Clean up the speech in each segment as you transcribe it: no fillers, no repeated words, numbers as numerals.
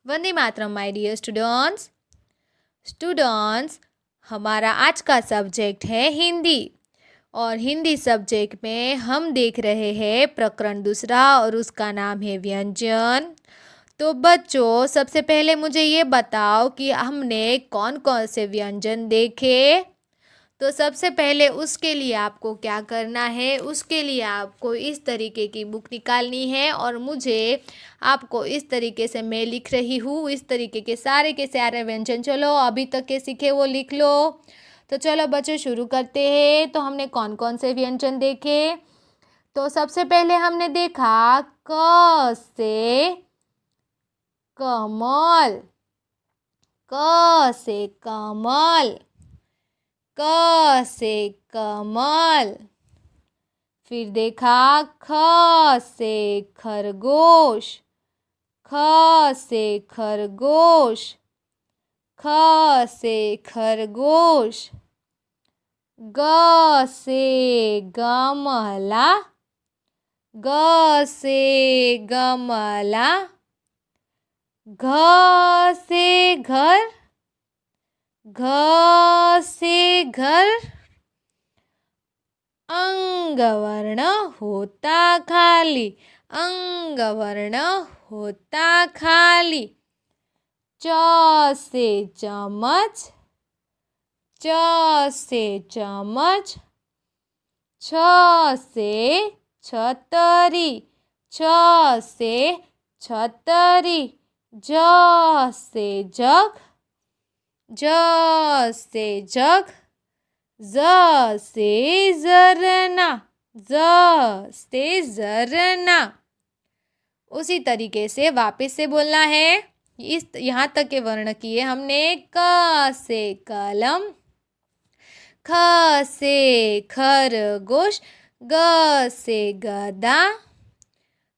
वंदे मातरम my dear students. हमारा आज का सब्जेक्ट है हिंदी और हिंदी सब्जेक्ट में हम देख रहे हैं प्रकरण दूसरा और उसका नाम है व्यंजन। तो बच्चों, सबसे पहले मुझे ये बताओ कि हमने कौन कौन से व्यंजन देखे। तो सबसे पहले उसके लिए आपको क्या करना है, उसके लिए आपको इस तरीके की बुक निकालनी है और मुझे आपको इस तरीके से मैं लिख रही हूँ, इस तरीके के सारे व्यंजन चलो अभी तक के सीखे वो लिख लो। तो चलो बच्चों शुरू करते हैं। तो हमने कौन कौन से व्यंजन देखे। तो सबसे पहले हमने देखा क से कमल, क से कमल, क से कमल। फिर देखा ख से खरगोश, ख से खरगोश, ख से खरगोश। ग से गमला, ग से गमला। घ से घर, घ से घर। अंगवर्ण होता खाली, अंगवर्ण होता खाली। च से चम्मच, च से चम्मच। छ से छतरी, छ से छतरी। ज से जग, ज से जग। ज से झरना, ज से झरना। उसी तरीके से वापस से बोलना है। इस यहाँ तक के वर्ण किए हमने। क से कलम, ख से खरगोश, ग से गदा,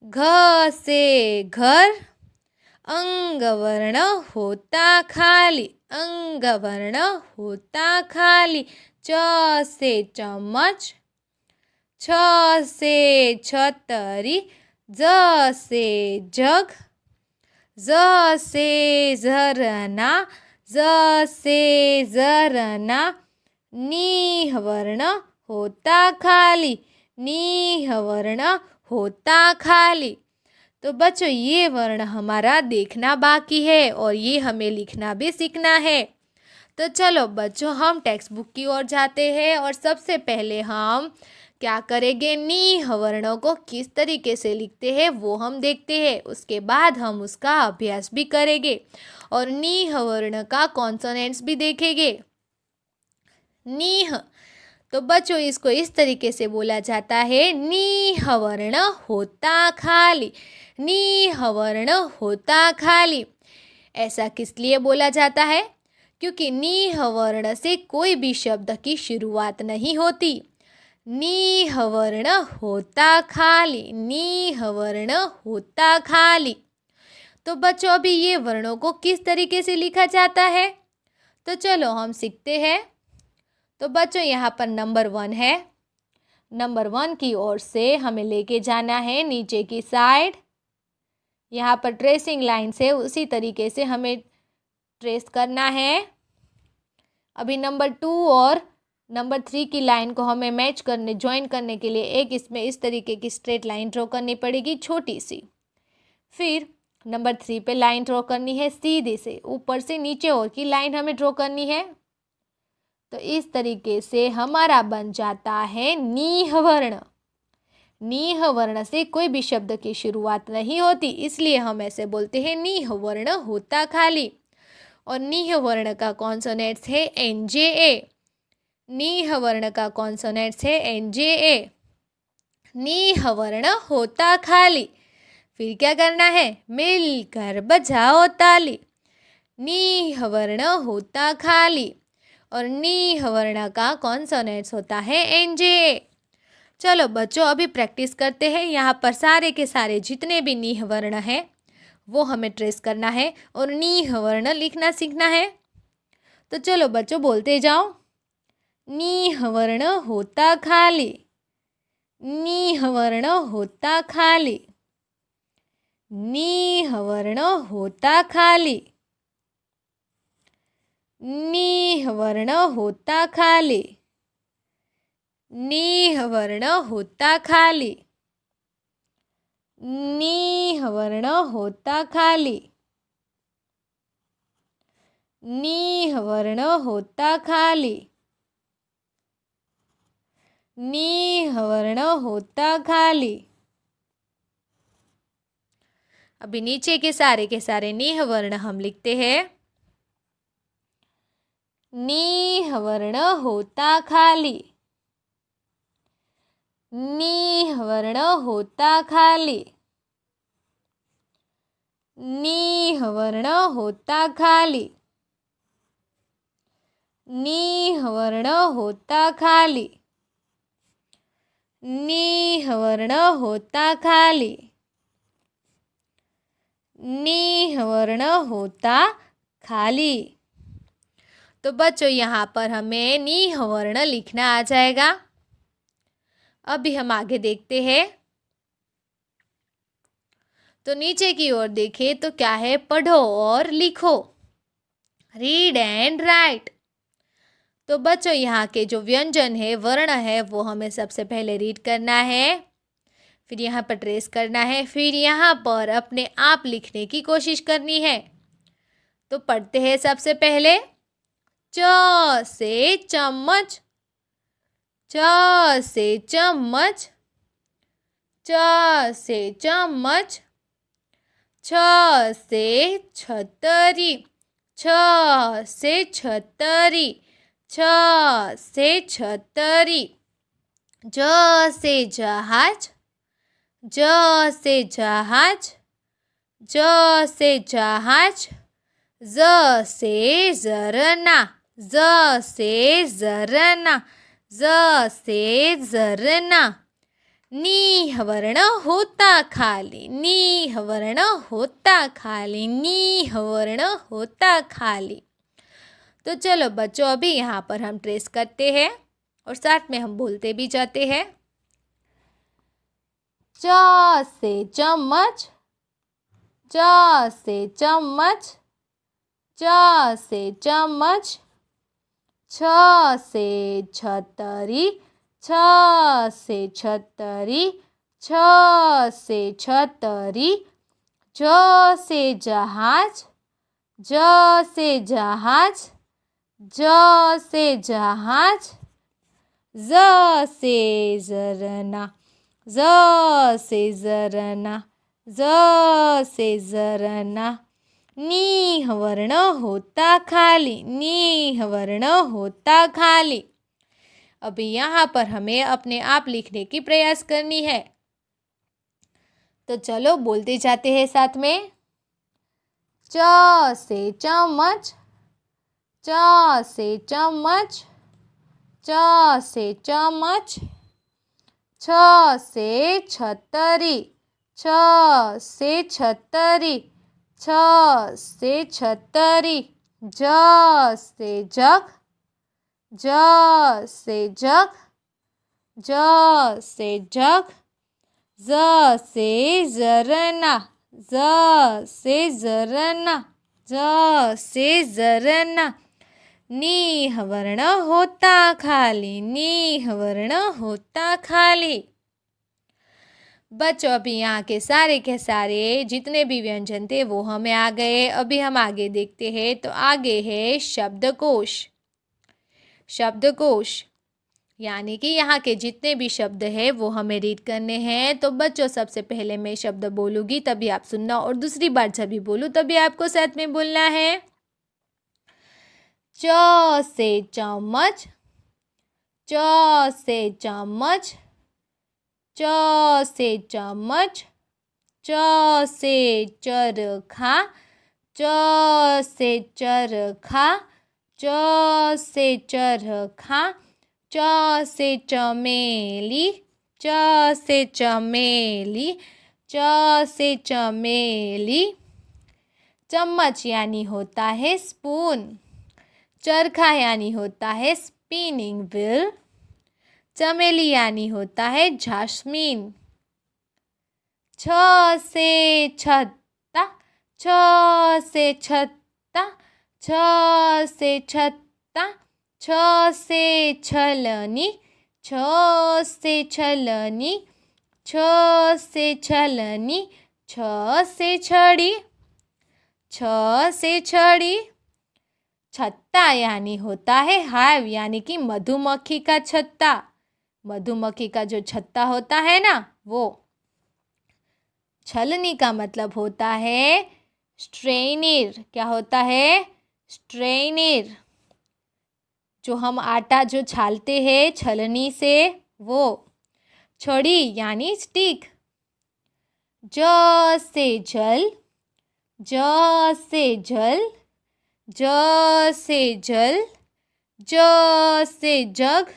घ से घर। अंगवर्ण होता खाली, अंगवर्ण होता खाली। च से चम्मच, छ से छतरी। ज से जग, ज से झरना, ज से झरना। नी वर्ण होता खाली, नी वर्ण होता खाली। तो बच्चों, ये वर्ण हमारा देखना बाकी है और ये हमें लिखना भी सीखना है। तो चलो बच्चों, हम टेक्स्ट बुक की ओर जाते हैं और सबसे पहले हम क्या करेंगे, नी वर्णों को किस तरीके से लिखते हैं वो हम देखते हैं। उसके बाद हम उसका अभ्यास भी करेंगे और नी वर्ण का कॉन्सोनेंट्स भी देखेंगे। नीह, तो बच्चों इसको इस तरीके से बोला जाता है, नीह वर्ण होता खाली, नीह वर्ण होता खाली। ऐसा किस लिए बोला जाता है? क्योंकि नीह वर्ण से कोई भी शब्द की शुरुआत नहीं होती। नीह वर्ण होता खाली, नीह वर्ण होता खाली। तो बच्चों, अभी ये वर्णों को किस तरीके से लिखा जाता है तो चलो हम सीखते हैं। तो बच्चों, यहाँ पर नंबर 1 है। नंबर 1 की ओर से हमें लेके जाना है नीचे की साइड। यहाँ पर ट्रेसिंग लाइन से उसी तरीके से हमें ट्रेस करना है। अभी नंबर 2 और नंबर 3 की लाइन को हमें मैच करने, ज्वाइन करने के लिए एक इसमें इस तरीके की स्ट्रेट लाइन ड्रॉ करनी पड़ेगी, छोटी सी। फिर नंबर 3 पे लाइन ड्रॉ करनी है सीधे से, ऊपर से नीचे और की लाइन हमें ड्रॉ करनी है। तो इस तरीके से हमारा बन जाता है नीह वर्ण। नीह वर्ण से कोई भी शब्द की शुरुआत नहीं होती, इसलिए हम ऐसे बोलते हैं नीह वर्ण होता खाली। और नीह वर्ण का कॉन्सोनेंट्स है एनजेए। नीह वर्ण का कॉन्सोनेंट्स है एनजेए। नीह वर्ण होता खाली। फिर क्या करना है, मिलकर बजाओ ताली। नीह वर्ण होता खाली और नीह वर्ण का कॉन्सोनेंट्स होता है एनजे। चलो बच्चों, अभी प्रैक्टिस करते हैं। यहाँ पर सारे के सारे जितने भी नीह वर्ण हैं वो हमें ट्रेस करना है और नीह वर्ण लिखना सीखना है। तो चलो बच्चों, बोलते जाओ। नीह वर्ण होता खाली, नीह वर्ण होता खाली, नी वर्ण होता खाली, नी वर्ण होता खाली, नी वर्ण होता खाली, नी वर्ण होता खाली, नी वर्ण होता खाली, नी वर्ण होता खाली। अभी नीचे के सारे नी वर्ण हम लिखते हैं। नी वर्ण होता खाली, नी वर्ण होता खाली, नी वर्ण होता खाली, नी वर्ण होता खाली, नी वर्ण होता खाली, नी वर्ण होता खाली। तो बच्चों यहाँ पर हमें नी वर्ण लिखना आ जाएगा। अभी हम आगे देखते हैं। तो नीचे की ओर देखें तो क्या है, पढ़ो और लिखो, रीड एंड राइट। तो बच्चों यहाँ के जो व्यंजन है, वर्ण है, वो हमें सबसे पहले रीड करना है, फिर यहाँ पर ट्रेस करना है, फिर यहाँ पर अपने आप लिखने की कोशिश करनी है। तो पढ़ते हैं सबसे पहले। च से चम्मच, च से चम्मच, च से चम्मच, छ से छतरी, छ से छतरी, छ से छतरी। ज से जहाज, ज से जहाज, ज से जहाज। ज से झरना, ज से झरना, ज से झरना। नी वर्ण होता खाली, नी वर्ण होता खाली, नी वर्ण होता खाली। तो चलो बच्चों, अभी यहाँ पर हम ट्रेस करते हैं और साथ में हम बोलते भी जाते हैं। च से चम्मच, च से चम्मच, च से चम्मच। छ से छतरी, छ से छतरी, छ से छतरी। ज से जहाज, ज से जहाज, ज से जहाज। ज से झरना, ज से झरना, ज से झरना। नी वर्ण होता खाली, नी वर्ण होता खाली। अभी यहाँ पर हमें अपने आप लिखने की प्रयास करनी है। तो चलो बोलते जाते हैं साथ में। च से चम्मच, च से चम्मच, च से चम्मच। छ से छतरी, छ से छतरी, छ से छतरी। ज से जग, ज से जग, ज से जग। ज से झरना, ज से झरना, ज से झरना। नी वर्ण होता खाली, नी वर्ण होता खाली। बच्चों, अभी यहाँ के सारे जितने भी व्यंजन थे वो हमें आ गए। अभी हम आगे देखते हैं। तो आगे है शब्दकोश। शब्दकोश यानी कि यहाँ के जितने भी शब्द हैं वो हमें रीड करने हैं। तो बच्चों, सबसे पहले मैं शब्द बोलूँगी तभी आप सुनना, और दूसरी बार जब भी बोलूँ तभी आपको साथ में बोलना है। च से चम्मच, च से चम्मच, च से चम्मच। च से चरखा, च से चरखा, च से चरखा। च से चमेली, च से चमेली, च से चमेली। चम्मच यानी होता है स्पून, चरखा यानी होता है स्पिनिंग व्हील, चमेली यानी होता है जास्मीन, छ से छत्ता, छ से छत्ता, छ से छत्ता, छ से छलनी, छ से छलनी, छ से छलनी, छ से छड़ी, छ से छड़ी। छत्ता यानी होता है हाइव यानी कि मधुमक्खी का छत्ता। मधुमक्खी का जो छत्ता होता है ना वो। छलनी का मतलब होता है स्ट्रेनर। क्या होता है? स्ट्रेनर। जो हम आटा जो छालते हैं छलनी से वो। छड़ी यानी स्टिक। ज से जल, ज से जल, ज से जल, ज से जग,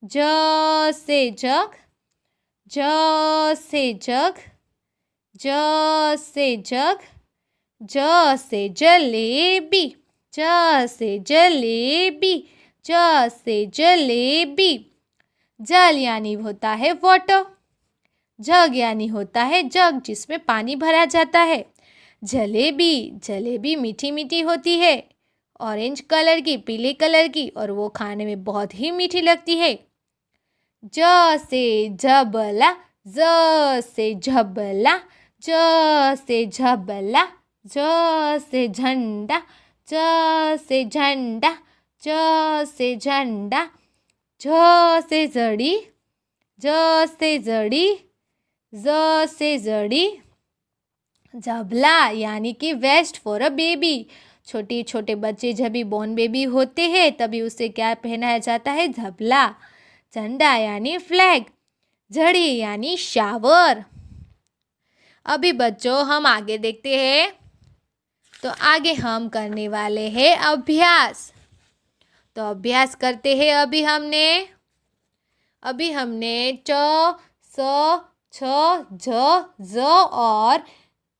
ज से जग, ज से जग, ज से जग, ज से जलेबी, ज से जलेबी, ज से जलेबी। जल यानी होता है वाटर। जग यानी होता है जग जिसमें पानी भरा जाता है। जलेबी, जलेबी मीठी मीठी होती है, ऑरेंज कलर की, पीले कलर की, और वो खाने में बहुत ही मीठी लगती है। ज से जबला, ज से झबला, ज से झबला, ज से झंडा, ज से झंडा, ज से झंडा। झ से जड़ी, ज से जड़ी, ज से जड़ी। झबला यानी कि वेस्ट फॉर अ बेबी। छोटे छोटे बच्चे जब भी बॉर्न बेबी होते हैं तभी उसे क्या पहनाया जाता है? झबला। झंडा यानी फ्लैग। झड़ी यानी शावर। अभी बच्चों हम आगे देखते हैं। तो आगे हम करने वाले हैं अभ्यास। तो अभ्यास करते हैं। अभी हमने च, स, छ, झ, ज और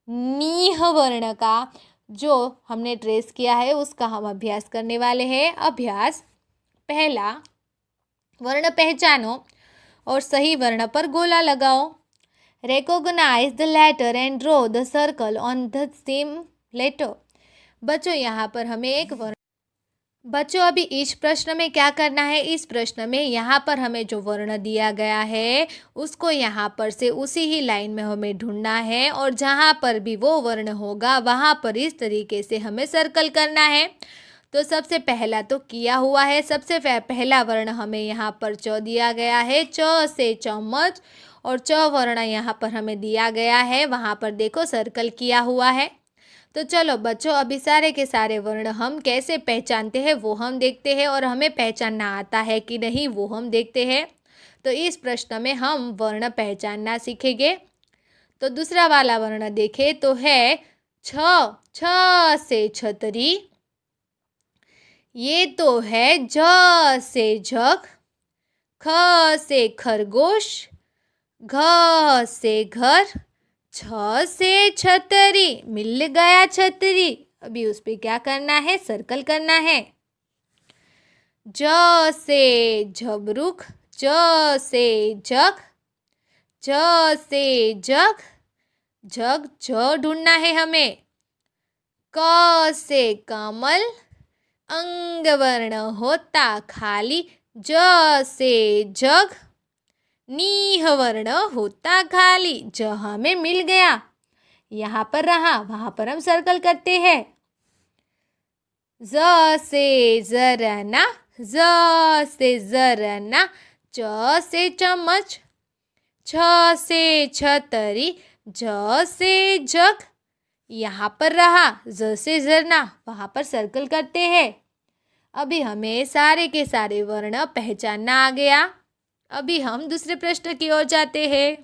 नीह वर्ण का जो हमने ट्रेस किया है उसका हम अभ्यास करने वाले हैं। अभ्यास पहला, वर्ण पहचानो और सही वर्ण पर गोला लगाओ। Recognize the letter and draw the circle on the same letter। बच्चों यहाँ पर हमें एक वर्ण, बच्चों अभी इस प्रश्न में क्या करना है? इस प्रश्न में यहाँ पर हमें जो वर्ण दिया गया है उसको यहाँ पर से उसी ही लाइन में हमें ढूंढना है और जहाँ पर भी वो वर्ण होगा वहाँ पर इस तरीके से हमें सर्कल करना है। तो सबसे पहला तो किया हुआ है। सबसे पहला वर्ण हमें यहाँ पर च दिया गया है। च से चम्मच और च वर्ण यहाँ पर हमें दिया गया है, वहाँ पर देखो सर्कल किया हुआ है। तो चलो बच्चों अभी सारे के सारे वर्ण हम कैसे पहचानते हैं वो हम देखते हैं और हमें पहचानना आता है कि नहीं वो हम देखते हैं। तो इस प्रश्न में हम वर्ण पहचानना सीखेंगे। तो दूसरा वाला वर्ण देखें तो है छ। छ से छतरी। ये तो है ज से जग। ख से खरगोश। घ से घर। छ से छतरी। मिल गया छतरी। अभी उस पे क्या करना है? सर्कल करना है। ज से झबरुख। ज से जग। ज से जग। जग ज ढूंढना है हमें। क से कमल। अंग वर्ण होता खाली। ज से जग। नीह वर्ण होता खाली। ज हमें मिल गया, यहाँ पर रहा, वहाँ पर हम सर्कल करते हैं। ज से जरना। ज से जरना। च से चम्मच। छ से छतरी। ज से जग। यहाँ पर रहा। ज से झरना, वहाँ पर सर्कल करते हैं। अभी हमें सारे के सारे वर्ण पहचानना आ गया। अभी हम दूसरे प्रश्न की ओर जाते हैं।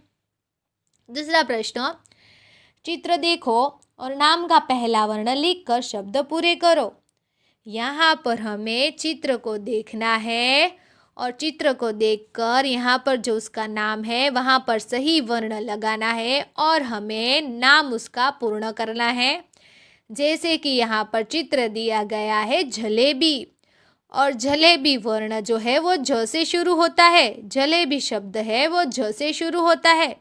दूसरा प्रश्न, चित्र देखो और नाम का पहला वर्ण लिखकर शब्द पूरे करो। यहाँ पर हमें चित्र को देखना है और चित्र को देखकर यहाँ पर जो उसका नाम है वहाँ पर सही वर्ण लगाना है और हमें नाम उसका पूर्ण करना है। जैसे कि यहाँ पर चित्र दिया गया है जलेबी, और जलेबी वर्ण जो है वो ज से शुरू होता है। जलेबी शब्द है वो ज से शुरू होता है।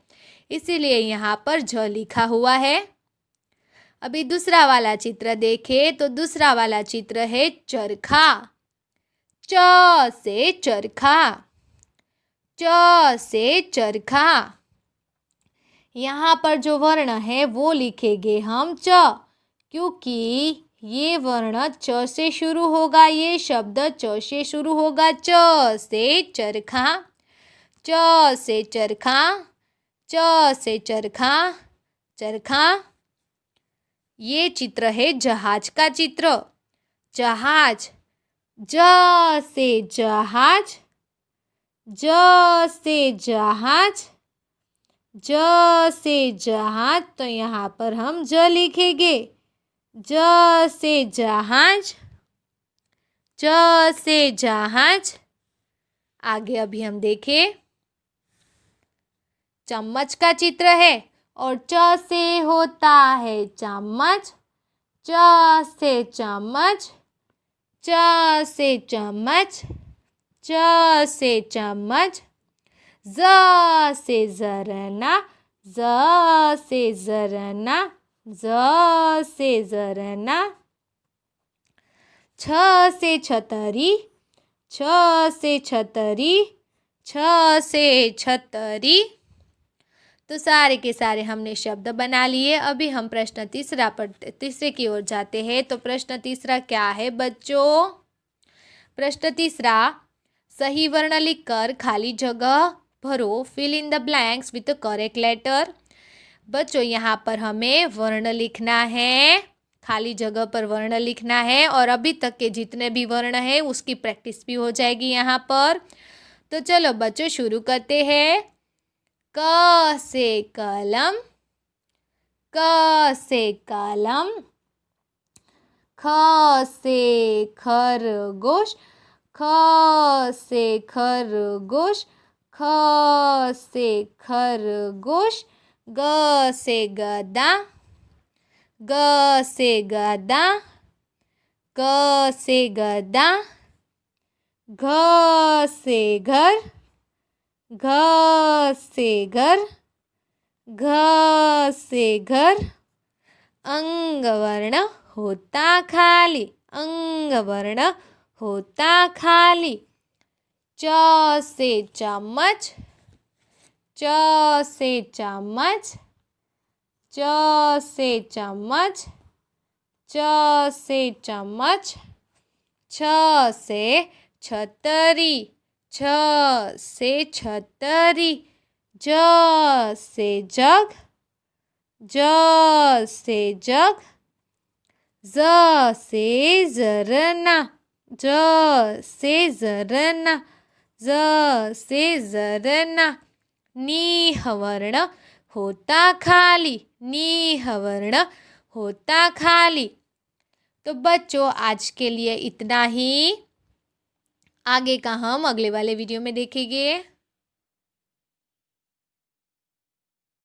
इसीलिए यहाँ पर ज लिखा हुआ है। अभी दूसरा वाला चित्र देखें तो दूसरा वाला चित्र है चरखा। च से चरखा, च से चरखा। यहाँ पर जो वर्ण है वो लिखेंगे हम च, क्योंकि ये वर्ण च से शुरू होगा, ये शब्द च से शुरू होगा। च से चरखा, च से चरखा, च से चरखा, चरखा। ये चित्र है जहाज का चित्र। जहाज, ज से जहाज, ज से जहाज, ज से जहाज। तो यहाँ पर हम ज लिखेंगे। ज से जहाज, ज से जहाज। आगे अभी हम देखें, चम्मच का चित्र है और च से होता है चम्मच। च से चम्मच, च से चम्मच, च से चम्मच। ज से झरना, ज से झरना, ज से झरना। छ से छतरी, छ से छतरी, छ से छतरी। तो सारे के सारे हमने शब्द बना लिए। अभी हम प्रश्न तीसरे की ओर जाते हैं। तो प्रश्न तीसरा क्या है बच्चों? प्रश्न तीसरा, सही वर्ण लिखकर खाली जगह भरो, fill in the blanks with the correct letter. बच्चों यहाँ पर हमें वर्ण लिखना है, खाली जगह पर वर्ण लिखना है और अभी तक के जितने भी वर्ण हैं उसकी प्रैक्टिस भी हो जाएगी यहाँ पर। तो चलो बच्चों शुरू करते हैं। क से कलम, क से कलम। ख से खरगोश, ख से खरगोश, ख से खरगोश। ग से गदा, ग से गदा, ग से गदा। घ से घर, घ से घर, घ से घर। अंग वर्ण होता खाली, अंग वर्ण होता खाली। च से चम्मच, च से चम्मच, च से चम्मच, च से चम्मच। छ से छतरी, छ से छतरी। ज से जग, ज से जग। ज से झरना, ज से झरना, ज से झरना। नी वर्ण होता खाली, नी वर्ण होता खाली। तो बच्चों आज के लिए इतना ही। आगे का हम अगले वाले वीडियो में देखेंगे।